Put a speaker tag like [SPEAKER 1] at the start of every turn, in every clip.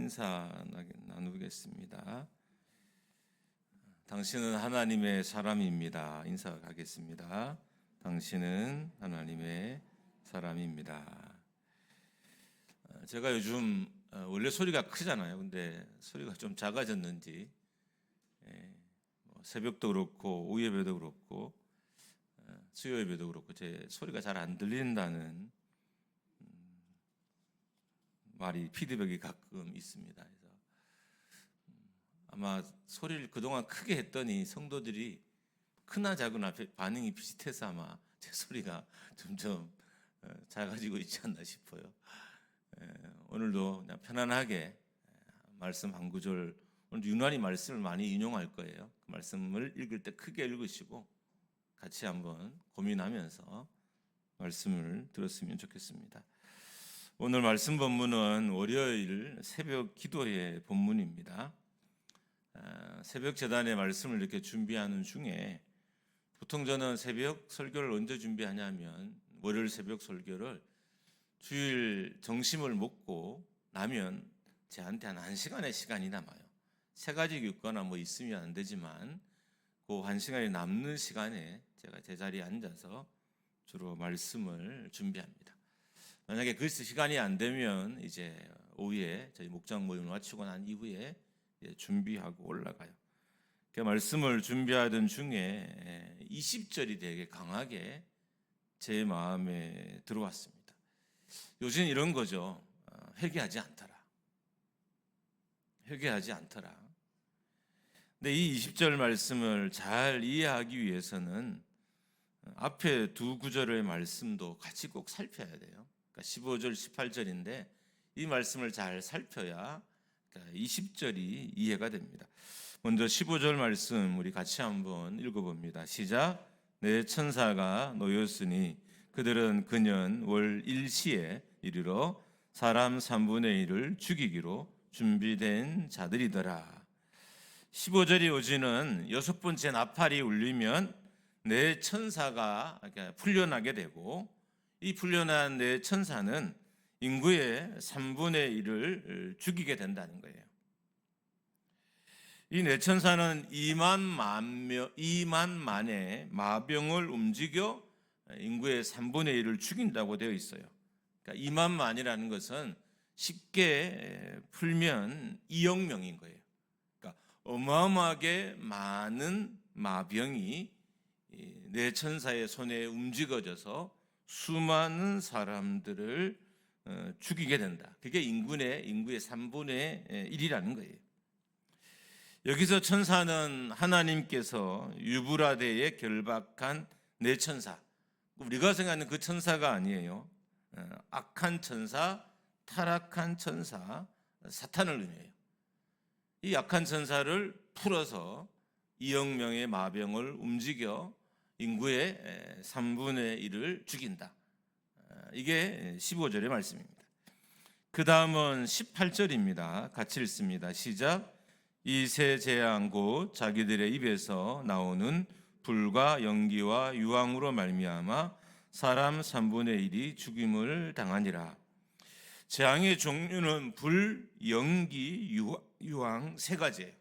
[SPEAKER 1] 인사 나누겠습니다. 당신은 하나님의 사람입니다. 인사하겠습니다. 당신은 하나님의 사람입니다. 제가 요즘 원래 소리가 크잖아요. 근데 소리가 좀 작아졌는지 새벽도 그렇고 오후 예배도 그렇고 수요 예배도 그렇고 제 소리가 잘 안 들린다는 말이 피드백이 가끔 있습니다. 그래서 아마 소리를 그동안 크게 했더니 성도들이 크나 작으나 반응이 비슷해서 아마 제 소리가 점점 작아지고 있지 않나 싶어요. 오늘도 그냥 편안하게 말씀 한 구절, 오늘 유난히 말씀을 많이 인용할 거예요. 그 말씀을 읽을 때 크게 읽으시고 같이 한번 고민하면서 말씀을 들었으면 좋겠습니다. 오늘 말씀 본문은 월요일 새벽 기도의 본문입니다. 새벽 제단의 말씀을 이렇게 준비하는 중에 보통 저는 새벽 설교를 언제 준비하냐면 월요일 새벽 설교를 주일 점심을 먹고 나면 저한테 한 1시간의 시간이 남아요. 세 가지 교과나 뭐 있으면 안 되지만 그 1시간이 남는 시간에 제가 제 자리에 앉아서 주로 말씀을 준비합니다. 만약에 그 시간이 안 되면 이제 오후에 저희 목장 모임을 마치고 난 이후에 준비하고 올라가요. 그 말씀을 준비하던 중에 20절이 되게 강하게 제 마음에 들어왔습니다. 요즘 이런 거죠. 회개하지 않더라. 회개하지 않더라. 근데 이 20절 말씀을 잘 이해하기 위해서는 앞에 두 구절의 말씀도 같이 꼭 살펴야 돼요. 15절, 18절인데 이 말씀을 잘 살펴야 20절이 이해가 됩니다. 먼저 15절 말씀 우리 같이 한번 읽어봅니다. 시작. 내 천사가 놓였으니 그들은 그년 월 일시에 이르러 사람 3분의 1을 죽이기로 준비된 자들이더라. 15절이 오지는 6번째 나팔이 울리면 내 천사가 풀려나게 되고 이 풀려난 내 천사는 인구의 3분의 1을 죽이게 된다는 거예요. 이 내 천사는 2만 만의 마병을 움직여 인구의 3분의 1을 죽인다고 되어 있어요. 그러니까 2만 만이라는 것은 쉽게 풀면 2억 명인 거예요. 그러니까 어마어마하게 많은 마병이 내 천사의 손에 움직여져서 수많은 사람들을 죽이게 된다. 그게 인구의 3분의 1이라는 거예요. 여기서 천사는 하나님께서 유브라데에 결박한 내 천사. 우리가 생각하는 그 천사가 아니에요. 악한 천사, 타락한 천사, 사탄을 의미해요. 이 악한 천사를 풀어서 2억 명의 마병을 움직여 인구의 3분의 1을 죽인다. 이게 15절의 말씀입니다. 그 다음은 18절입니다. 같이 읽습니다. 시작. 이 세 재앙 곧 자기들의 입에서 나오는 불과 연기와 유황으로 말미암아 사람 3분의 1이 죽임을 당하니라. 재앙의 종류는 불, 연기, 유황 세 가지예요.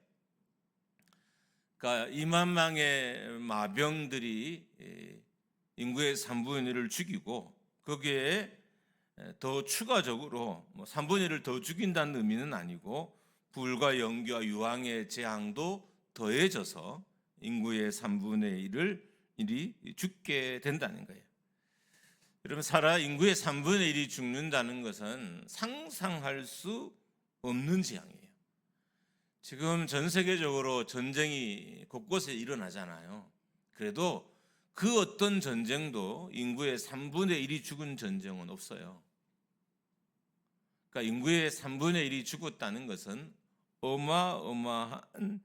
[SPEAKER 1] 그러니까 2만 명의 마병들이 인구의 3분의 1을 죽이고 거기에 더 추가적으로 3분의 1을 더 죽인다는 의미는 아니고 불과 연기와 유황의 재앙도 더해져서 인구의 3분의 1이 죽게 된다는 거예요. 여러분, 인구의 3분의 1이 죽는다는 것은 상상할 수 없는 재앙이에요. 지금 전 세계적으로 전쟁이 곳곳에 일어나잖아요. 그래도 그 어떤 전쟁도 인구의 3분의 1이 죽은 전쟁은 없어요. 그러니까 인구의 3분의 1이 죽었다는 것은 어마어마한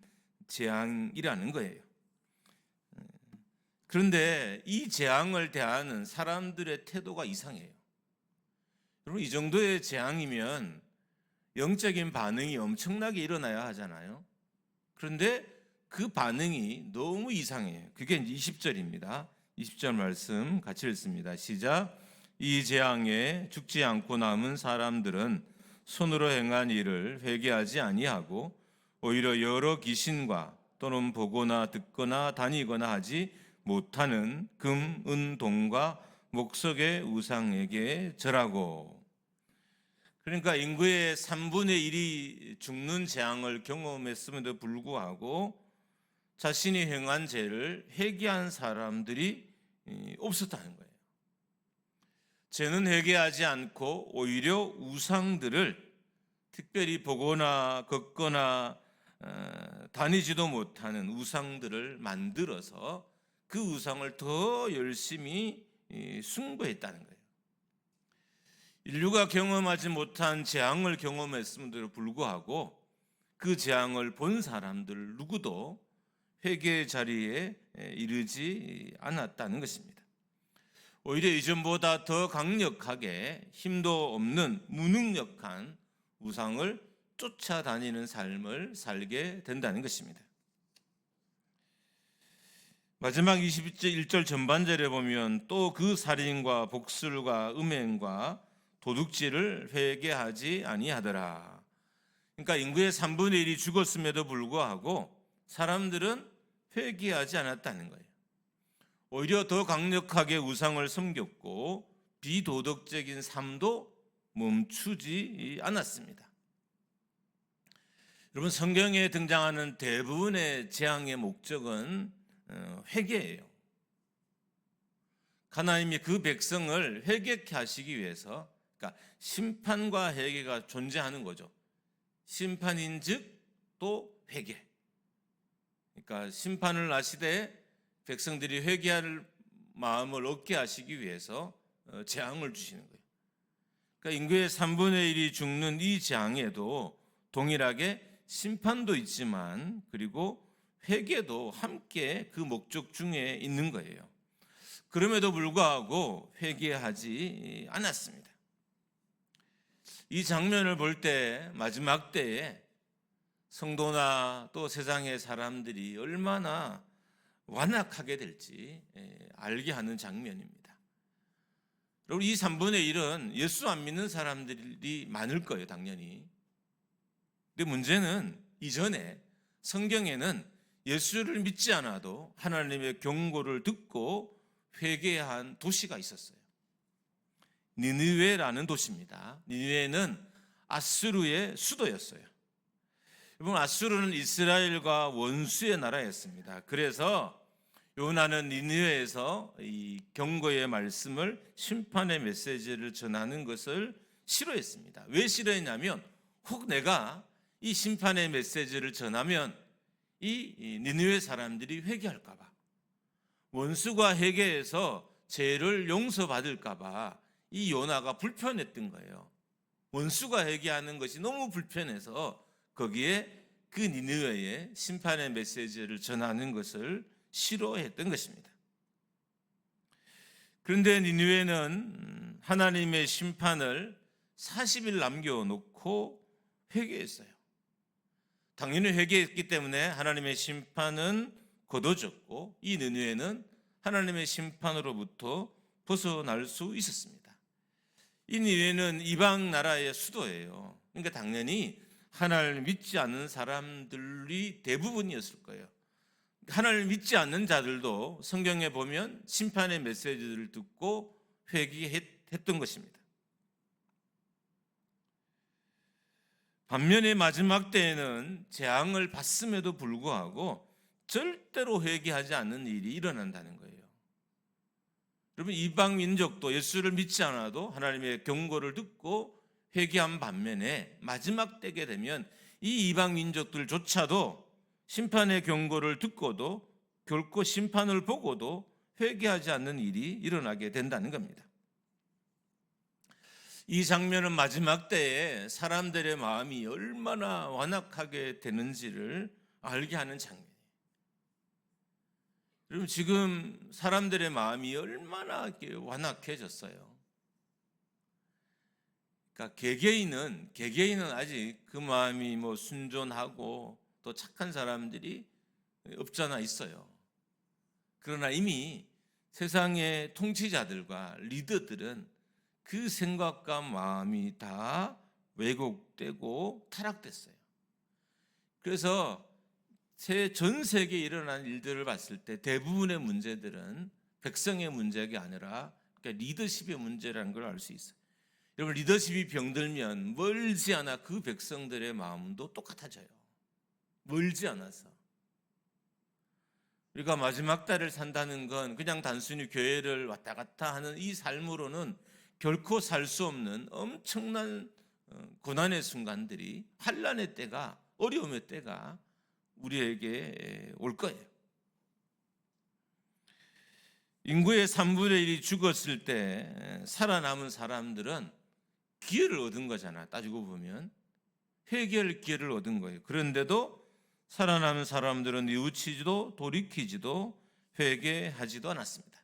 [SPEAKER 1] 재앙이라는 거예요. 그런데 이 재앙을 대하는 사람들의 태도가 이상해요. 여러분, 이 정도의 재앙이면 영적인 반응이 엄청나게 일어나야 하잖아요. 그런데 그 반응이 너무 이상해요. 그게 이제 20절입니다. 20절 말씀 같이 읽습니다. 시작. 이 재앙에 죽지 않고 남은 사람들은 손으로 행한 일을 회개하지 아니하고 오히려 여러 귀신과 또는 보거나 듣거나 다니거나 하지 못하는 금, 은, 동과 목석의 우상에게 절하고. 그러니까 인구의 3분의 1이 죽는 재앙을 경험했음에도 불구하고 자신이 행한 죄를 회개한 사람들이 없었다는 거예요. 죄는 회개하지 않고 오히려 우상들을, 특별히 보거나 걷거나 다니지도 못하는 우상들을 만들어서 그 우상을 더 열심히 숭배했다는 거예요. 인류가 경험하지 못한 재앙을 경험했음에도 불구하고 그 재앙을 본 사람들 누구도 회개의 자리에 이르지 않았다는 것입니다. 오히려 이전보다 더 강력하게 힘도 없는 무능력한 우상을 쫓아다니는 삶을 살게 된다는 것입니다. 마지막 21절 전반절에 보면 또 그 살인과 복술과 음행과 도둑질을 회개하지 아니하더라. 그러니까 인구의 3분의 1이 죽었음에도 불구하고 사람들은 회개하지 않았다는 거예요. 오히려 더 강력하게 우상을 섬겼고 비도덕적인 삶도 멈추지 않았습니다. 여러분, 성경에 등장하는 대부분의 재앙의 목적은 회개예요. 하나님이 그 백성을 회개케 하시기 위해서, 그러니까 심판과 회개가 존재하는 거죠. 심판인즉 또 회개. 그러니까 심판을 하시되 백성들이 회개할 마음을 얻게 하시기 위해서 재앙을 주시는 거예요. 그러니까 인구의 3분의 1이 죽는 이 재앙에도 동일하게 심판도 있지만 그리고 회개도 함께 그 목적 중에 있는 거예요. 그럼에도 불구하고 회개하지 않았습니다. 이 장면을 볼 때 마지막 때에 성도나 또 세상의 사람들이 얼마나 완악하게 될지 알게 하는 장면입니다. 여러분, 이 3분의 1은 예수 안 믿는 사람들이 많을 거예요, 당연히. 근데 문제는 이전에 성경에는 예수를 믿지 않아도 하나님의 경고를 듣고 회개한 도시가 있었어요. 니느웨라는 도시입니다. 니느웨는 아수르의 수도였어요. 여러분, 아수르는 이스라엘과 원수의 나라였습니다. 그래서 요나는 니느웨에서 이 경고의 말씀을, 심판의 메시지를 전하는 것을 싫어했습니다. 왜 싫어했냐면 혹 내가 이 심판의 메시지를 전하면 이 니느웨 사람들이 회개할까 봐, 원수가 회개해서 죄를 용서받을까 봐 이 요나가 불편했던 거예요. 원수가 회개하는 것이 너무 불편해서 거기에 그 니느웨의 심판의 메시지를 전하는 것을 싫어했던 것입니다. 그런데 니느웨는 하나님의 심판을 40일 남겨놓고 회개했어요. 당연히 회개했기 때문에 하나님의 심판은 거둬졌고 이 니느웨는 하나님의 심판으로부터 벗어날 수 있었습니다. 이 니느웨는 이방 나라의 수도예요. 그러니까 당연히 하나님을 믿지 않는 사람들이 대부분이었을 거예요. 하나님을 믿지 않는 자들도 성경에 보면 심판의 메시지를 듣고 회개했던 것입니다. 반면에 마지막 때에는 재앙을 받음에도 불구하고 절대로 회개하지 않는 일이 일어난다는 거예요. 여러분, 이방 민족도 예수를 믿지 않아도 하나님의 경고를 듣고 회개한 반면에 마지막 때게 되면 이 이방 민족들조차도 심판의 경고를 듣고도 결코 심판을 보고도 회개하지 않는 일이 일어나게 된다는 겁니다. 이 장면은 마지막 때에 사람들의 마음이 얼마나 완악하게 되는지를 알게 하는 장면이에요. 여러분, 지금 사람들의 마음이 얼마나 완악해졌어요. 그러니까 개개인은 아직 그 마음이 순전하고 또 착한 사람들이 없잖아 있어요. 그러나 이미 세상의 통치자들과 리더들은 그 생각과 마음이 다 왜곡되고 타락됐어요. 그래서 전 세계에 일어난 일들을 봤을 때 대부분의 문제들은 백성의 문제가 아니라 그러니까 리더십의 문제라는 걸 알 수 있어요. 여러분, 리더십이 병들면 멀지 않아 그 백성들의 마음도 똑같아져요. 멀지 않아서. 우리가 마지막 달을 산다는 건 그냥 단순히 교회를 왔다 갔다 하는 이 삶으로는 결코 살 수 없는 엄청난 고난의 순간들이, 환난의 때가, 어려움의 때가 우리에게 올 거예요. 인구의 3분의 1이 죽었을 때 살아남은 사람들은 기회를 얻은 거잖아. 따지고 보면 회개할 기회를 얻은 거예요. 그런데도 살아남은 사람들은 뉘우치지도 돌이키지도 회개하지도 않았습니다.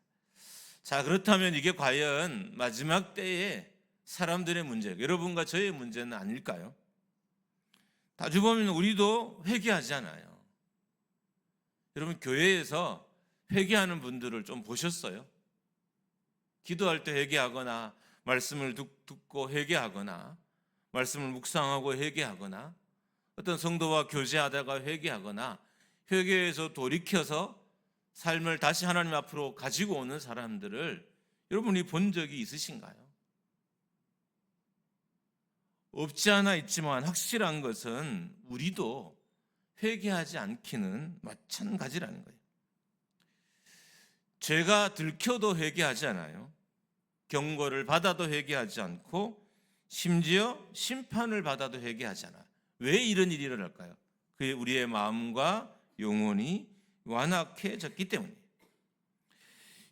[SPEAKER 1] 자, 그렇다면 이게 과연 마지막 때의 사람들의 문제, 여러분과 저의 문제는 아닐까요? 따지고 보면 우리도 회개하지 않아요. 여러분, 교회에서 회개하는 분들을 좀 보셨어요? 기도할 때 회개하거나 말씀을 듣고 회개하거나 말씀을 묵상하고 회개하거나 어떤 성도와 교제하다가 회개하거나 회개에서 돌이켜서 삶을 다시 하나님 앞으로 가지고 오는 사람들을 여러분이 본 적이 있으신가요? 없지 않아 있지만 확실한 것은 우리도 회개하지 않기는 마찬가지라는 거예요. 죄가 들켜도 회개하지 않아요. 경고를 받아도 회개하지 않고 심지어 심판을 받아도 회개하지 않아요. 왜 이런 일이 일어날까요? 그게 우리의 마음과 영혼이 완악해졌기 때문이에요.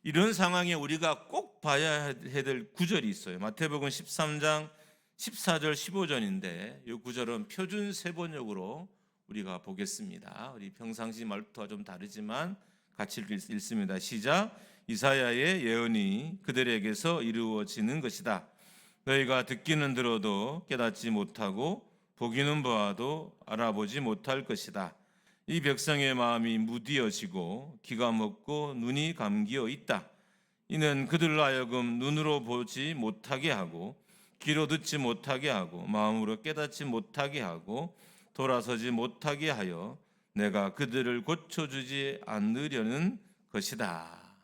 [SPEAKER 1] 이런 상황에 우리가 꼭 봐야 될 구절이 있어요. 마태복음 13장 14절 15절인데 이 구절은 표준 세번역으로 우리가 보겠습니다. 우리 평상시 말투와 좀 다르지만 같이 읽습니다. 시작. 이사야의 예언이 그들에게서 이루어지는 것이다. 너희가 듣기는 들어도 깨닫지 못하고 보기는 보아도 알아보지 못할 것이다. 이 백성의 마음이 무디어지고 귀가 먹고 눈이 감기어 있다. 이는 그들로 하여금 눈으로 보지 못하게 하고 귀로 듣지 못하게 하고 마음으로 깨닫지 못하게 하고 돌아서지 못하게 하여 내가 그들을 고쳐주지 않으려는 것이다.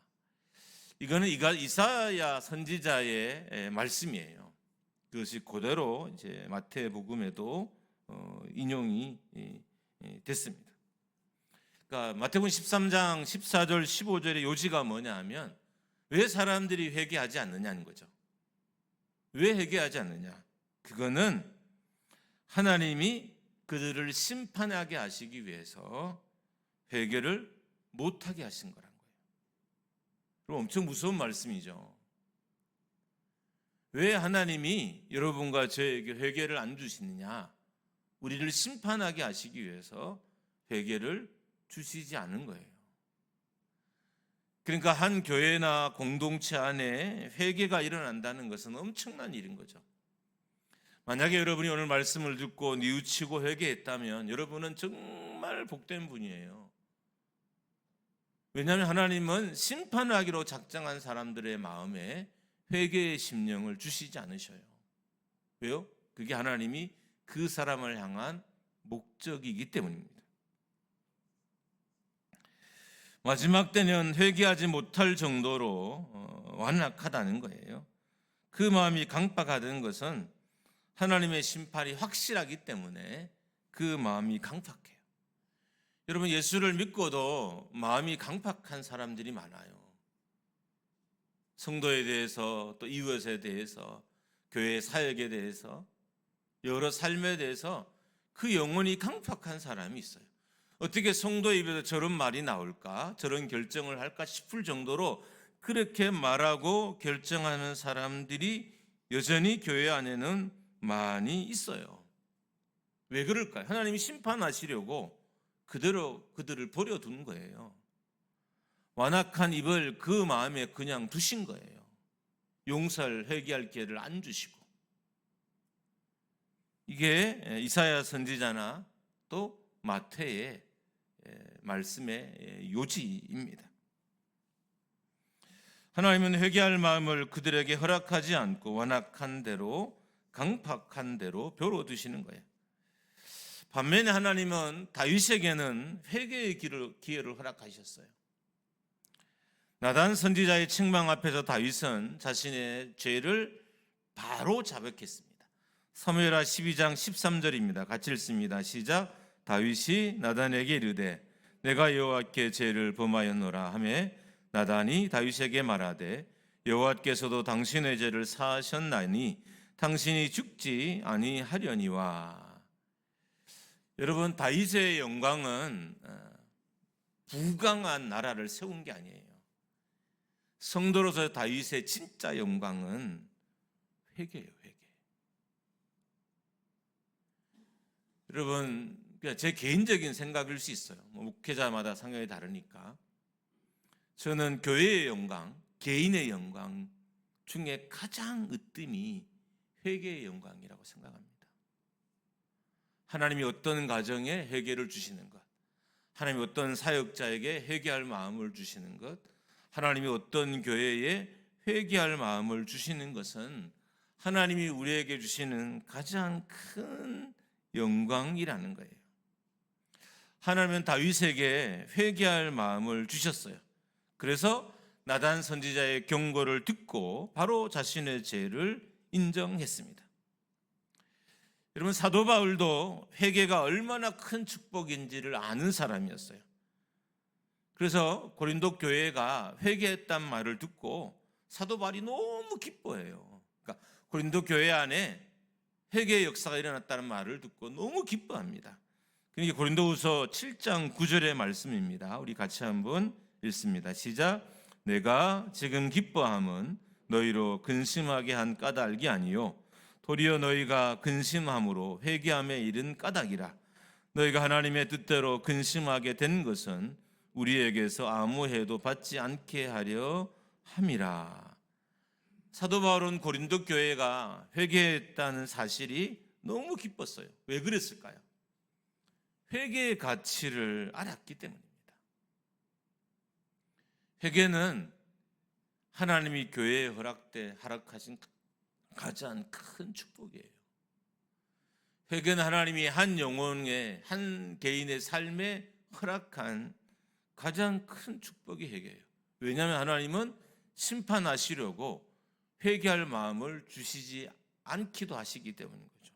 [SPEAKER 1] 이거는 이사야 선지자의 말씀이에요. 그것이 그대로 이제 마태복음에도 인용이 됐습니다. 그러니까 마태복음 13장 14절 15절의 요지가 뭐냐 하면 왜 사람들이 회개하지 않느냐는 거죠. 왜 회개하지 않느냐? 그거는 하나님이 그들을 심판하게 하시기 위해서 회개를 못하게 하신 거란 거예요. 그럼 엄청 무서운 말씀이죠. 왜 하나님이 여러분과 저에게 회개를 안 주시느냐? 우리를 심판하게 하시기 위해서 회개를 주시지 않은 거예요. 그러니까 한 교회나 공동체 안에 회개가 일어난다는 것은 엄청난 일인 거죠. 만약에 여러분이 오늘 말씀을 듣고 뉘우치고 회개했다면 여러분은 정말 복된 분이에요. 왜냐하면 하나님은 심판하기로 작정한 사람들의 마음에 회개의 심령을 주시지 않으셔요. 왜요? 그게 하나님이 그 사람을 향한 목적이기 때문입니다. 마지막 때는 회개하지 못할 정도로 완악하다는 거예요. 그 마음이 강팍하다는 것은 하나님의 심판이 확실하기 때문에 그 마음이 강팍해요. 여러분, 예수를 믿고도 마음이 강팍한 사람들이 많아요. 성도에 대해서 또 이웃에 대해서 교회 사역에 대해서 여러 삶에 대해서 그 영혼이 강팍한 사람이 있어요. 어떻게 성도 입에서 저런 말이 나올까? 저런 결정을 할까 싶을 정도로 그렇게 말하고 결정하는 사람들이 여전히 교회 안에는 많이 있어요. 왜 그럴까요? 하나님이 심판하시려고 그대로 그들을 버려둔 거예요. 완악한 입을 그 마음에 그냥 두신 거예요. 용서할 회개할 기회를 안 주시고. 이게 이사야 선지자나 또 마태의 말씀의 요지입니다. 하나님은 회개할 마음을 그들에게 허락하지 않고 완악한 대로 강팍한 대로 벼로 두시는 거예요. 반면에 하나님은 다윗에게는 회개의 기회를 허락하셨어요. 나단 선지자의 책망 앞에서 다윗은 자신의 죄를 바로 자백했습니다. 사무엘하 12장 13절입니다. 같이 읽습니다. 시작. 다윗이 나단에게 이르되 내가 여호와께 죄를 범하였노라 하며 나단이 다윗에게 말하되 여호와께서도 당신의 죄를 사하셨나니 당신이 죽지 아니하려니와. 여러분, 다윗의 영광은 부강한 나라를 세운 게 아니에요. 성도로서 다윗의 진짜 영광은 회개예요, 회개. 여러분, 제 개인적인 생각일 수 있어요. 목회자마다 성향이 다르니까. 저는 교회의 영광, 개인의 영광 중에 가장 으뜸이 회개의 영광이라고 생각합니다. 하나님이 어떤 가정에 회개를 주시는 것, 하나님이 어떤 사역자에게 회개할 마음을 주시는 것, 하나님이 어떤 교회에 회개할 마음을 주시는 것은 하나님이 우리에게 주시는 가장 큰 영광이라는 거예요. 하나님은 다윗에게 회개할 마음을 주셨어요. 그래서 나단 선지자의 경고를 듣고 바로 자신의 죄를 인정했습니다. 여러분, 사도 바울도 회개가 얼마나 큰 축복인지를 아는 사람이었어요. 그래서 고린도 교회가 회개했단 말을 듣고 사도 바울이 너무 기뻐해요. 그러니까 고린도 교회 안에 회개의 역사가 일어났다는 말을 듣고 너무 기뻐합니다. 그게 고린도후서 7장 9절의 말씀입니다. 우리 같이 한번 읽습니다. 시작. 내가 지금 기뻐함은 너희로 근심하게 한 까닭이 아니요 도리어 너희가 근심함으로 회개함에 이른 까닭이라. 너희가 하나님의 뜻대로 근심하게 된 것은 우리에게서 아무 해도 받지 않게 하려 함이라. 사도 바울은 고린도 교회가 회개했다는 사실이 너무 기뻤어요. 왜 그랬을까요? 회개의 가치를 알았기 때문입니다. 회개는 하나님이 교회에 허락하신 가장 큰 축복이에요. 회개는 하나님이 한 영혼의, 한 개인의 삶에 허락한 가장 큰 축복이 회개예요. 왜냐하면 하나님은 심판하시려고 회개할 마음을 주시지 않기도 하시기 때문인 거죠.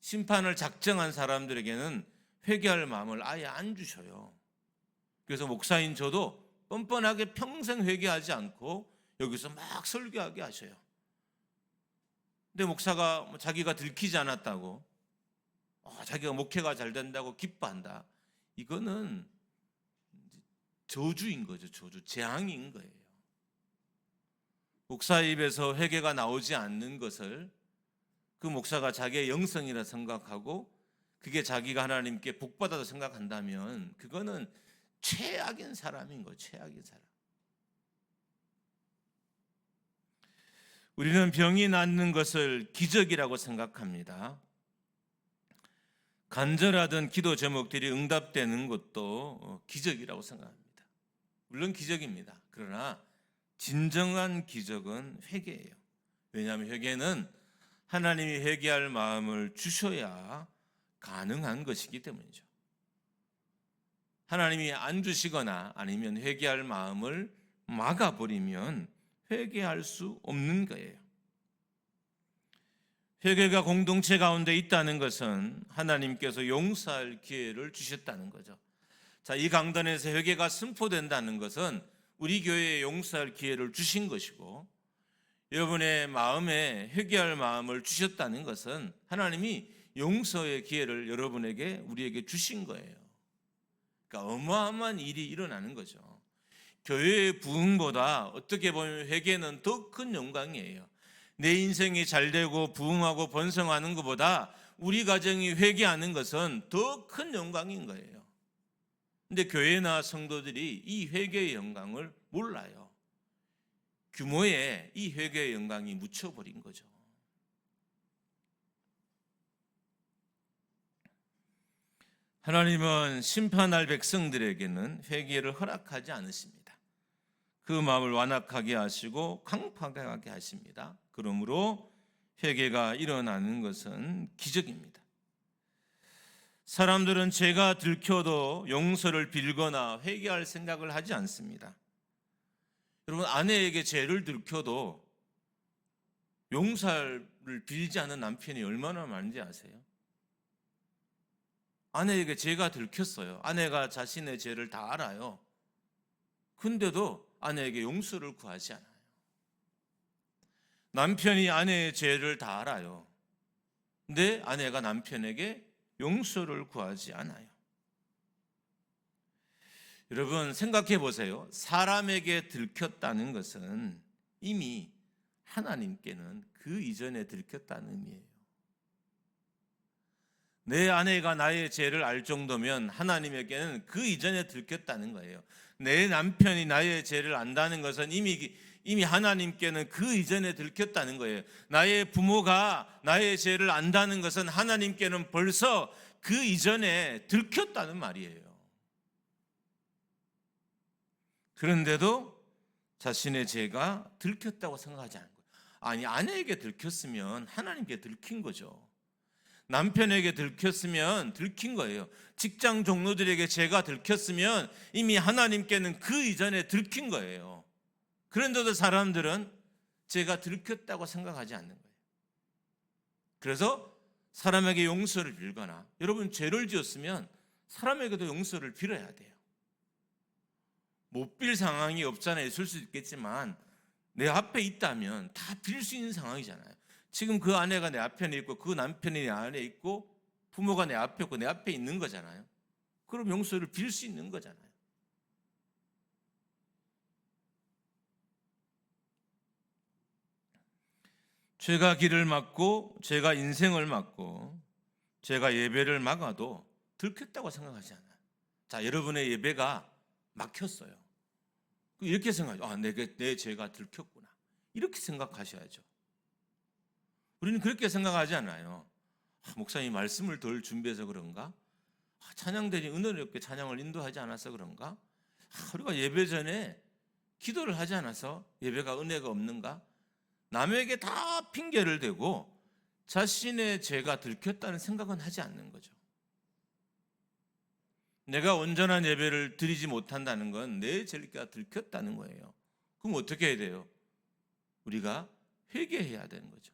[SPEAKER 1] 심판을 작정한 사람들에게는 회개할 마음을 아예 안 주셔요. 그래서 목사인 저도 뻔뻔하게 평생 회개하지 않고 여기서 막 설교하게 하셔요. 근데 목사가 자기가 들키지 않았다고, 자기가 목회가 잘 된다고 기뻐한다. 이거는 저주인 거죠. 저주, 재앙인 거예요. 목사 입에서 회개가 나오지 않는 것을 그 목사가 자기의 영성이라 생각하고 그게 자기가 하나님께 복받아서 생각한다면 그거는 최악인 사람인 거예요. 최악인 사람. 우리는 병이 낫는 것을 기적이라고 생각합니다. 간절하던 기도 제목들이 응답되는 것도 기적이라고 생각합니다. 물론 기적입니다. 그러나 진정한 기적은 회개예요. 왜냐하면 회개는 하나님이 회개할 마음을 주셔야 가능한 것이기 때문이죠. 하나님이 안 주시거나 아니면 회개할 마음을 막아버리면 회개할 수 없는 거예요. 회개가 공동체 가운데 있다는 것은 하나님께서 용서할 기회를 주셨다는 거죠. 자, 이 강단에서 회개가 선포된다는 것은 우리 교회에 용서할 기회를 주신 것이고, 여러분의 마음에 회개할 마음을 주셨다는 것은 하나님이 용서의 기회를 여러분에게, 우리에게 주신 거예요. 그러니까 어마어마한 일이 일어나는 거죠. 교회의 부흥보다 어떻게 보면 회개는 더 큰 영광이에요. 내 인생이 잘 되고 부흥하고 번성하는 것보다 우리 가정이 회개하는 것은 더 큰 영광인 거예요. 근데 교회나 성도들이 이 회개의 영광을 몰라요. 규모에 이 회개의 영광이 묻혀버린 거죠. 하나님은 심판할 백성들에게는 회개를 허락하지 않으십니다. 그 마음을 완악하게 하시고 강팍하게 하십니다. 그러므로 회개가 일어나는 것은 기적입니다. 사람들은 죄가 들켜도 용서를 빌거나 회개할 생각을 하지 않습니다. 여러분, 아내에게 죄를 들켜도 용서를 빌지 않은 남편이 얼마나 많은지 아세요? 아내에게 죄가 들켰어요. 아내가 자신의 죄를 다 알아요. 근데도 아내에게 용서를 구하지 않아요. 남편이 아내의 죄를 다 알아요. 근데 아내가 남편에게 용서를 구하지 않아요. 여러분, 생각해 보세요. 사람에게 들켰다는 것은 이미 하나님께는 그 이전에 들켰다는 의미예요. 내 아내가 나의 죄를 알 정도면 하나님에게는 그 이전에 들켰다는 거예요. 내 남편이 나의 죄를 안다는 것은 이미 하나님께는 그 이전에 들켰다는 거예요. 나의 부모가 나의 죄를 안다는 것은 하나님께는 벌써 그 이전에 들켰다는 말이에요. 그런데도 자신의 죄가 들켰다고 생각하지 않는 거예요. 아니, 아내에게 들켰으면 하나님께 들킨 거죠. 남편에게 들켰으면 들킨 거예요. 직장 동료들에게 죄가 들켰으면 이미 하나님께는 그 이전에 들킨 거예요. 그런데도 사람들은 죄가 들켰다고 생각하지 않는 거예요. 그래서 사람에게 용서를 빌거나, 여러분, 죄를 지었으면 사람에게도 용서를 빌어야 돼요. 못 빌 상황이 없잖아요. 있을 수 있겠지만 내 앞에 있다면 다 빌 수 있는 상황이잖아요. 지금 그 아내가 내 앞에 있고 그 남편이 내 안에 있고 부모가 내 앞에 있고 내 앞에 있는 거잖아요. 그럼 용서를 빌 수 있는 거잖아요. 죄가 길을 막고 죄가 인생을 막고 죄가 예배를 막아도 들켰다고 생각하지 않아요. 자, 여러분의 예배가 막혔어요. 이렇게 생각하죠. 내 죄가 들켰구나. 이렇게 생각하셔야죠. 우리는 그렇게 생각하지 않아요. 목사님 말씀을 덜 준비해서 그런가? 찬양대리 은혜롭게 찬양을 인도하지 않아서 그런가? 우리가 예배 전에 기도를 하지 않아서 예배가 은혜가 없는가? 남에게 다 핑계를 대고 자신의 죄가 들켰다는 생각은 하지 않는 거죠. 내가 온전한 예배를 드리지 못한다는 건 내 죄가 들켰다는 거예요. 그럼 어떻게 해야 돼요? 우리가 회개해야 되는 거죠.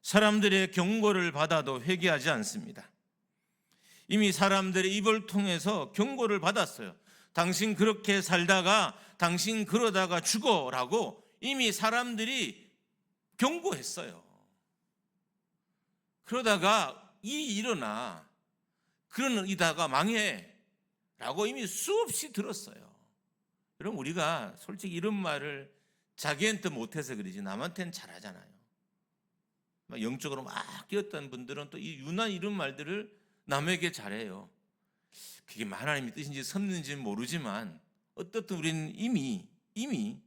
[SPEAKER 1] 사람들의 경고를 받아도 회개하지 않습니다. 이미 사람들의 입을 통해서 경고를 받았어요. 당신 그렇게 살다가 당신 그러다가 죽어라고 이미 사람들이 경고했어요. 그러다가 일이 일어나 그러다가 망해라고 이미 수없이 들었어요. 여러분, 우리가 솔직히 이런 말을 자기한테 못해서 그러지 남한테는 잘하잖아요. 영적으로 막 끼었던 분들은 또 유난히 이런 말들을 남에게 잘해요. 그게 하나님의 뜻인지 섭는지는 모르지만 어떻든 우리는 이미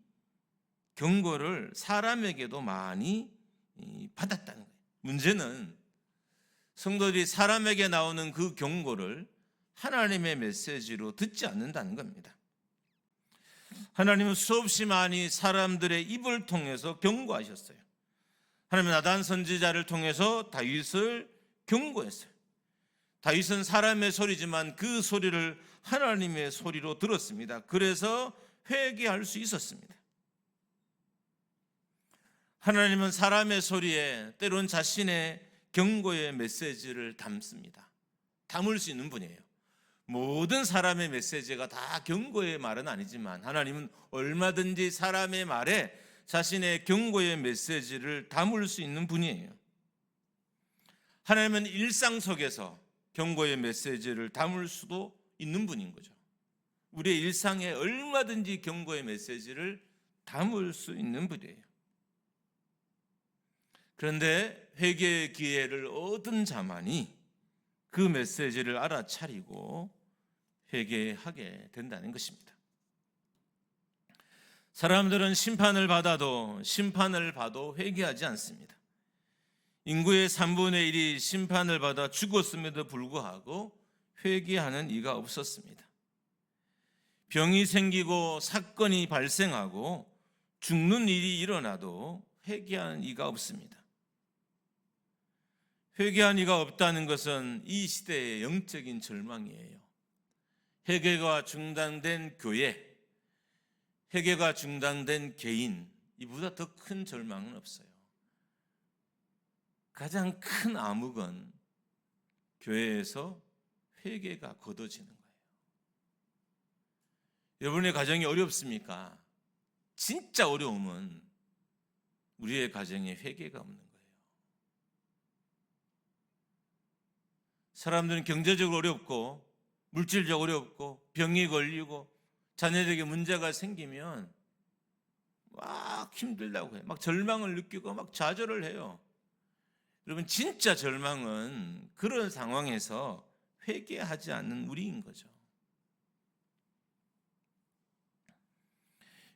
[SPEAKER 1] 경고를 사람에게도 많이 받았다는 거예요. 문제는 성도들이 사람에게 나오는 그 경고를 하나님의 메시지로 듣지 않는다는 겁니다. 하나님은 수없이 많이 사람들의 입을 통해서 경고하셨어요. 하나님은 나단 선지자를 통해서 다윗을 경고했어요. 다윗은 사람의 소리지만 그 소리를 하나님의 소리로 들었습니다. 그래서 회개할 수 있었습니다. 하나님은 사람의 소리에 때론 자신의 경고의 메시지를 담습니다. 담을 수 있는 분이에요. 모든 사람의 메시지가 다 경고의 말은 아니지만 하나님은 얼마든지 사람의 말에 자신의 경고의 메시지를 담을 수 있는 분이에요. 하나님은 일상 속에서 경고의 메시지를 담을 수도 있는 분인 거죠. 우리의 일상에 얼마든지 경고의 메시지를 담을 수 있는 분이에요. 그런데 회개의 기회를 얻은 자만이 그 메시지를 알아차리고 회개하게 된다는 것입니다. 사람들은 심판을 봐도 회개하지 않습니다. 인구의 3분의 1이 심판을 받아 죽었음에도 불구하고 회개하는 이가 없었습니다. 병이 생기고 사건이 발생하고 죽는 일이 일어나도 회개하는 이가 없습니다. 회개한 이가 없다는 것은 이 시대의 영적인 절망이에요. 회개가 중단된 교회, 회개가 중단된 개인, 이보다 더 큰 절망은 없어요. 가장 큰 암흑은 교회에서 회개가 거둬지는 거예요. 여러분의 가정이 어렵습니까? 진짜 어려움은 우리의 가정에 회개가 없는 거예요. 사람들은 경제적으로 어렵고 물질적으로 어렵고 병이 걸리고 자녀에게 문제가 생기면 막 힘들다고 해요. 막 절망을 느끼고 막 좌절을 해요. 여러분, 진짜 절망은 그런 상황에서 회개하지 않는 우리인 거죠.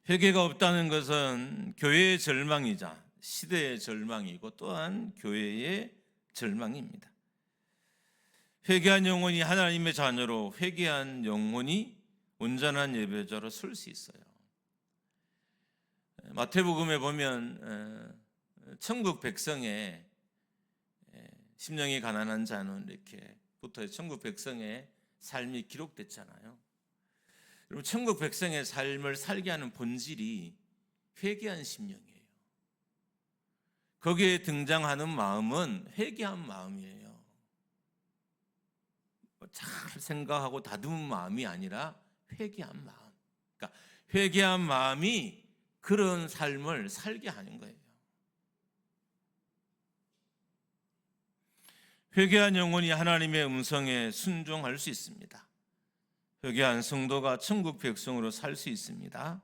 [SPEAKER 1] 회개가 없다는 것은 교회의 절망이자 시대의 절망이고 또한 교회의 절망입니다. 회개한 영혼이 하나님의 자녀로, 회개한 영혼이 온전한 예배자로 설 수 있어요. 마태복음에 보면 천국 백성의 심령이 가난한 자는 이렇게 부터 천국 백성의 삶이 기록됐잖아요. 여러분, 천국 백성의 삶을 살게 하는 본질이 회개한 심령이에요. 거기에 등장하는 마음은 회개한 마음이에요. 잘 생각하고 다듬은 마음이 아니라 회개한 마음. 그러니까 회개한 마음이 그런 삶을 살게 하는 거예요. 회개한 영혼이 하나님의 음성에 순종할 수 있습니다. 회개한 성도가 천국 백성으로 살 수 있습니다.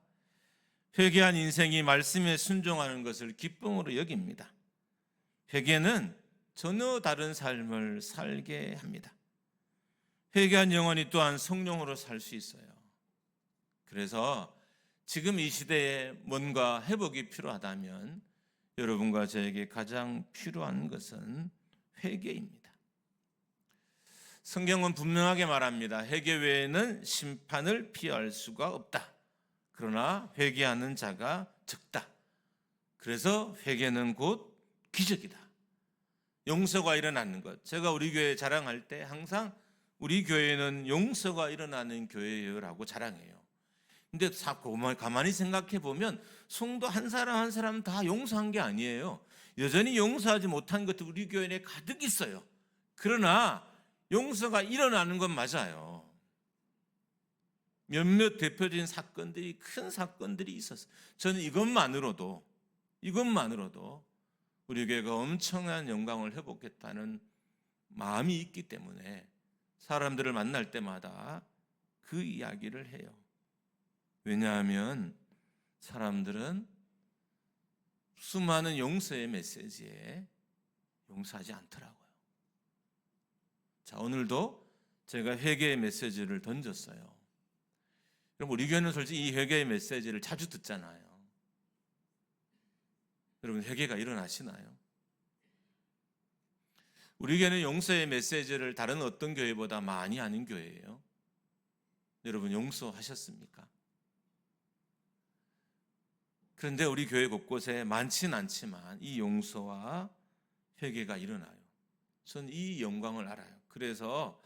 [SPEAKER 1] 회개한 인생이 말씀에 순종하는 것을 기쁨으로 여깁니다. 회개는 전혀 다른 삶을 살게 합니다. 회개한 영혼이 또한 성령으로 살 수 있어요. 그래서 지금 이 시대에 뭔가 회복이 필요하다면 여러분과 저에게 가장 필요한 것은 회개입니다. 성경은 분명하게 말합니다. 회개 외에는 심판을 피할 수가 없다. 그러나 회개하는 자가 적다. 그래서 회개는 곧 기적이다. 용서가 일어나는 것. 제가 우리 교회 자랑할 때 항상 우리 교회는 용서가 일어나는 교회라고 자랑해요. 근데 가만히 생각해 보면 성도 한 사람 한 사람 다 용서한 게 아니에요. 여전히 용서하지 못한 것도 우리 교회 내에 가득 있어요. 그러나 용서가 일어나는 건 맞아요. 몇몇 대표적인 사건들이, 큰 사건들이 있었어요. 저는 이것만으로도 우리 교회가 엄청난 영광을 회복했다는 마음이 있기 때문에 사람들을 만날 때마다 그 이야기를 해요. 왜냐하면 사람들은 수많은 용서의 메시지에 용서하지 않더라고요. 자, 오늘도 제가 회개의 메시지를 던졌어요. 그럼 우리 교회는 솔직히 이 회개의 메시지를 자주 듣잖아요. 여러분, 회개가 일어나시나요? 우리 교회는 용서의 메시지를 다른 어떤 교회보다 많이 하는 교회예요. 여러분, 용서하셨습니까? 그런데 우리 교회 곳곳에 많지는 않지만 이 용서와 회개가 일어나요. 전 이 영광을 알아요. 그래서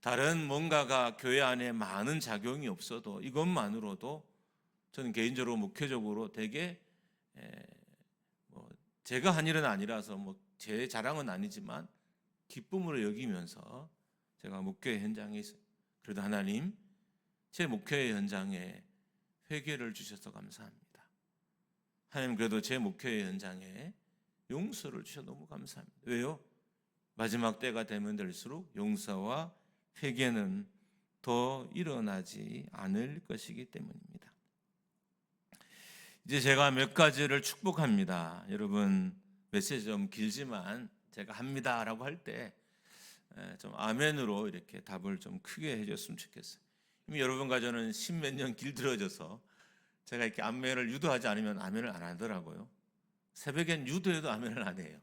[SPEAKER 1] 다른 뭔가가 교회 안에 많은 작용이 없어도 이것만으로도 저는 개인적으로 목회적으로 되게 제가 한 일은 아니라서 제 자랑은 아니지만 기쁨으로 여기면서 제가 목회 현장에 있어요. 그래도 하나님, 제 목회 현장에 회개를 주셔서 감사합니다. 하나님, 그래도 제 목회 현장에 용서를 주셔서 너무 감사합니다. 왜요? 마지막 때가 되면 될수록 용서와 회개는 더 일어나지 않을 것이기 때문입니다. 이제 제가 몇 가지를 축복합니다. 여러분, 메시지 좀 길지만 제가 합니다라고 할 때 좀 아멘으로 이렇게 답을 좀 크게 해줬으면 좋겠어요. 이미 여러분과 저는 십몇 년 길들어져서 제가 이렇게 아멘을 유도하지 않으면 아멘을 안 하더라고요. 새벽엔 유도해도 아멘을 안 해요.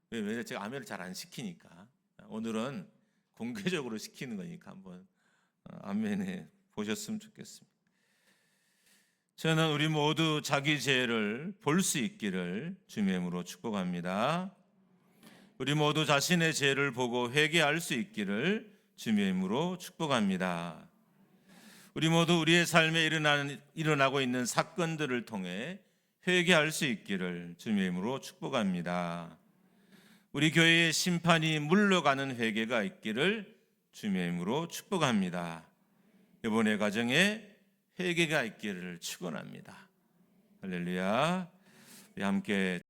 [SPEAKER 1] 왜냐면 제가 아멘을 잘 안 시키니까. 오늘은 공개적으로 시키는 거니까 한번 아멘해 보셨으면 좋겠습니다. 저는 우리 모두 자기 죄를 볼 수 있기를 주님의 이름으로 축복합니다. 우리 모두 자신의 죄를 보고 회개할 수 있기를 주님의 이름으로 축복합니다. 우리 모두 우리의 삶에 일어나고 있는 사건들을 통해 회개할 수 있기를 주님의 이름으로 축복합니다. 우리 교회의 심판이 물러가는 회개가 있기를 주님의 이름으로 축복합니다. 이번의 가정에 회개가 있기를 축원합니다. 할렐루야. 우리 함께